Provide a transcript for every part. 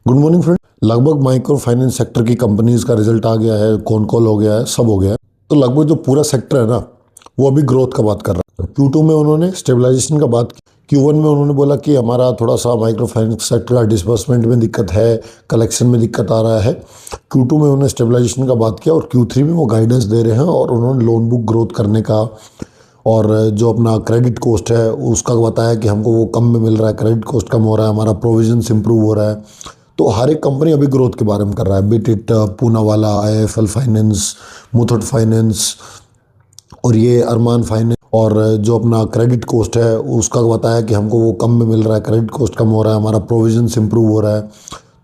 Good morning friend. लगभग micro finance sector की companies का रिजल्ट आ गया है, कौन कॉल हो गया है, सब हो गया है। तो लगभग जो पूरा सेक्टर है ना, वो अभी ग्रोथ का बात कर रहा है। Q2 में उन्होंने स्टेबलाइजेशन का बात की। Q1 में उन्होंने बोला कि हमारा थोड़ा सा माइक्रो फाइनेंस सेक्टर का डिसबर्समेंट में दिक्कत है, कलेक्शन में दिक्कत आ रहा है। Q2 में उन्होंने स्टेबलाइजेशन का बात किया और Q3 में वो गाइडेंस दे रहे हैं और उन्होंने लोन बुक ग्रोथ करने का और जो अपना क्रेडिट कॉस्ट है उसका बताया कि हमको वो कम में मिल रहा है, क्रेडिट कॉस्ट कम हो रहा है, हमारा प्रोविजंस इंप्रूव हो रहा है। तो हर एक कंपनी अभी ग्रोथ के बारे में कर रहा है, बीट इट Poonawalla, IIFL finance, Muthoot finance और ये अरमान फाइनेंस। और जो अपना क्रेडिट कॉस्ट है उसका बताया कि हमको वो कम में मिल रहा है, क्रेडिट कॉस्ट कम हो रहा है, हमारा प्रोविजंस इंप्रूव हो रहा है।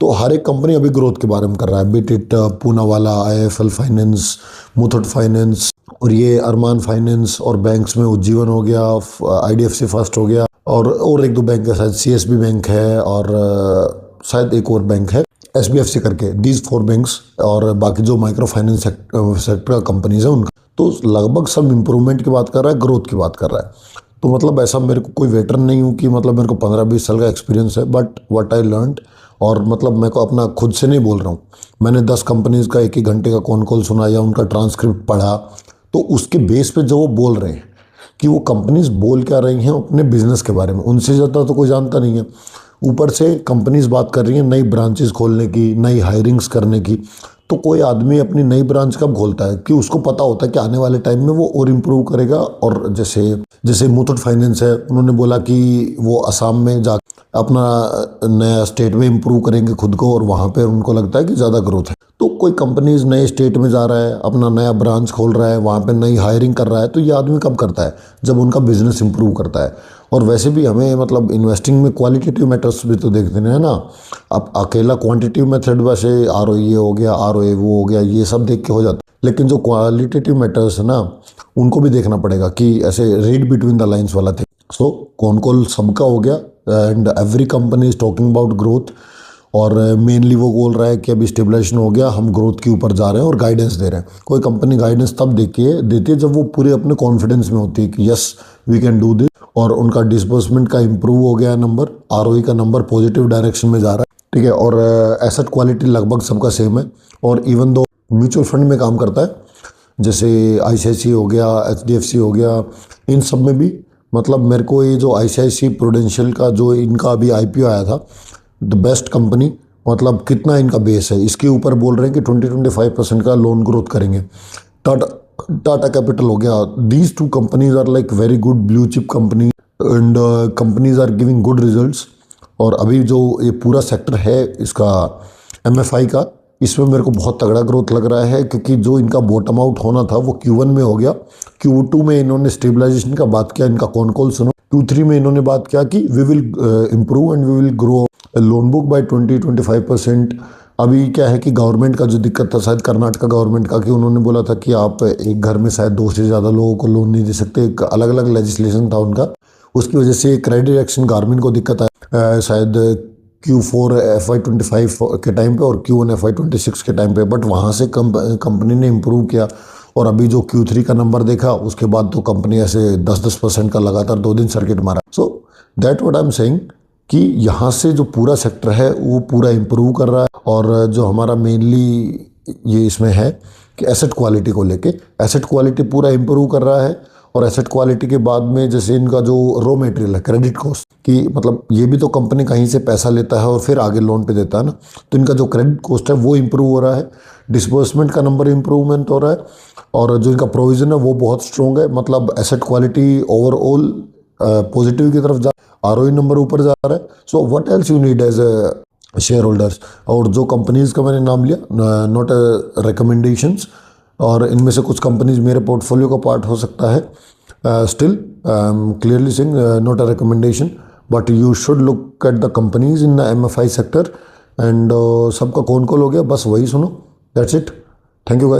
तो हर एक कंपनी अभी ग्रोथ के बारे में कर रहा है, बीट इट Poonawalla, IIFL finance, Muthoot finance और ये अरमान फाइनेंस। और बैंक्स में उज्जीवन हो गया, IDFC फर्स्ट हो गया और एक दो बैंक है, शायद CSB बैंक है और शायद एक और बैंक है SBFC करके। दीज 4 बैंक्स और बाकी जो माइक्रो फाइनेंस सेक्टर का कंपनीज है उनका तो लगभग सब इम्प्रूवमेंट की बात कर रहा है, ग्रोथ की बात कर रहा है। तो मतलब ऐसा मेरे को कोई वेटरन नहीं हूँ कि मतलब मेरे को 15-20 साल का एक्सपीरियंस है, बट व्हाट आई लर्नड। और मतलब मैं को अपना खुद से नहीं बोल रहा हूँ, मैंने 10 कंपनीज का 1-1 घंटे का कॉन कॉल सुना या उनका ट्रांसक्रिप्ट पढ़ा। तो उसके बेस पे जो वो बोल रहे हैं कि वो कंपनीज बोल क्या रही हैं अपने बिजनेस के बारे में, उनसे ज़्यादा तो कोई जानता नहीं है। ऊपर से कंपनीज बात कर रही हैं नई ब्रांचेस खोलने की, नई हायरिंग्स करने की। तो कोई आदमी अपनी नई ब्रांच कब खोलता है कि उसको पता होता है कि आने वाले टाइम में वो और इम्प्रूव करेगा। और जैसे जैसे मुथूट फाइनेंस है, उन्होंने बोला कि वो असम में जा अपना नया स्टेट में इम्प्रूव करेंगे खुद को और वहाँ पे उनको लगता है कि ज़्यादा ग्रोथ है। तो कोई कंपनीज नए स्टेट में जा रहा है, अपना नया ब्रांच खोल रहा है, वहाँ पे नई हायरिंग कर रहा है, तो ये आदमी कब करता है? जब उनका बिजनेस इंप्रूव करता है। और वैसे भी हमें मतलब इन्वेस्टिंग में क्वालिटेटिव मैटर्स भी तो देखते हैं ना। अब अकेला क्वांटिटिव मेथड वैसे ROE ये हो गया, ROA वो हो गया, ये सब देख के हो जाता है, लेकिन जो क्वालिटेटिव मैटर्स है ना उनको भी देखना पड़ेगा कि ऐसे रीड बिटवीन द लाइंस वाला थिंग। सो कौन कॉल सबका हो गया and every company is talking about growth. और मेनली वो बोल रहा है कि अभी स्टेबलाइजेशन हो गया, हम ग्रोथ के ऊपर जा रहे हैं और गाइडेंस दे रहे हैं। कोई कंपनी गाइडेंस तब देती है जब वो पूरे अपने कॉन्फिडेंस में होती है कि yes we can do this. और उनका डिसबर्समेंट का इंप्रूव हो गया नंबर, ROE का नंबर पॉजिटिव डायरेक्शन में जा रहा है, ठीक है। और एसेट क्वालिटी लगभग सबका सेम है। और इवन दो म्यूचुअल फंड में काम करता है, जैसे ICICI हो गया, HDFC हो गया, इन सब में भी मतलब मेरे को ये जो ICICI प्रूडेंशियल का जो इनका अभी IPO आया था, द बेस्ट कंपनी, मतलब कितना इनका बेस है इसके ऊपर बोल रहे हैं कि 20-25% का लोन ग्रोथ करेंगे। टाटा कैपिटल हो गया, these 2 companies are like very good blue chip company and companies are giving good results. और अभी जो ये पूरा सेक्टर है इसका MFI का, इसमें मेरे को बहुत तगड़ा ग्रोथ लग रहा है, क्योंकि जो इनका बॉटम आउट होना था वो Q1 में हो गया। Q2 में इन्होंने स्टेबलाइजेशन का बात किया, इनका कॉन कॉल सुनो। Q3 में इन्होंने बात किया कि we will improve and we will grow loan book by 20-25%। अभी क्या है कि गवर्नमेंट का जो दिक्कत था, शायद कर्नाटका गवर्नमेंट का, कि उन्होंने बोला था कि आप एक घर में शायद 2 से ज़्यादा लोगों को लोन नहीं दे सकते, एक अलग अलग लेजिस्लेशन था उनका। उसकी वजह से क्रेडिट एक्शन गवर्नमेंट को दिक्कत आया शायद Q4 FY25 के टाइम पे और Q1 FY26 के टाइम पे। बट वहाँ से कंपनी ने इम्प्रूव किया और अभी जो Q3 का नंबर देखा उसके बाद तो कंपनी ऐसे 10% का लगातार 2 दिन सर्किट मारा। So that what I am saying कि यहाँ से जो पूरा सेक्टर है वो पूरा इम्प्रूव कर रहा है। और जो हमारा मेनली ये इसमें है कि एसेट क्वालिटी को लेके, एसेट क्वालिटी पूरा इम्प्रूव कर रहा है। और एसेट क्वालिटी के बाद में जैसे इनका जो रॉ मटेरियल है, क्रेडिट कॉस्ट की, मतलब ये भी तो कंपनी कहीं से पैसा लेता है और फिर आगे लोन पे देता है ना, तो इनका जो क्रेडिट कॉस्ट है वो इम्प्रूव हो रहा है, डिसबर्समेंट का नंबर इम्प्रूवमेंट हो रहा है और जो इनका प्रोविजन है वो बहुत स्ट्रॉन्ग है। मतलब एसेट क्वालिटी ओवरऑल पॉजिटिव की तरफ जा, ROE नंबर ऊपर जा रहा है। So what else you need as a shareholders. और जो कंपनीज का मैंने नाम लिया, नॉट रिकमेंडेशंस, और इनमें से कुछ कंपनीज मेरे पोर्टफोलियो का पार्ट हो सकता है। Still clearly saying not a recommendation, but you should look at the companies in the MFI sector. And सबका कौन कॉल हो गया, बस वही सुनो, that's it. Thank you guys.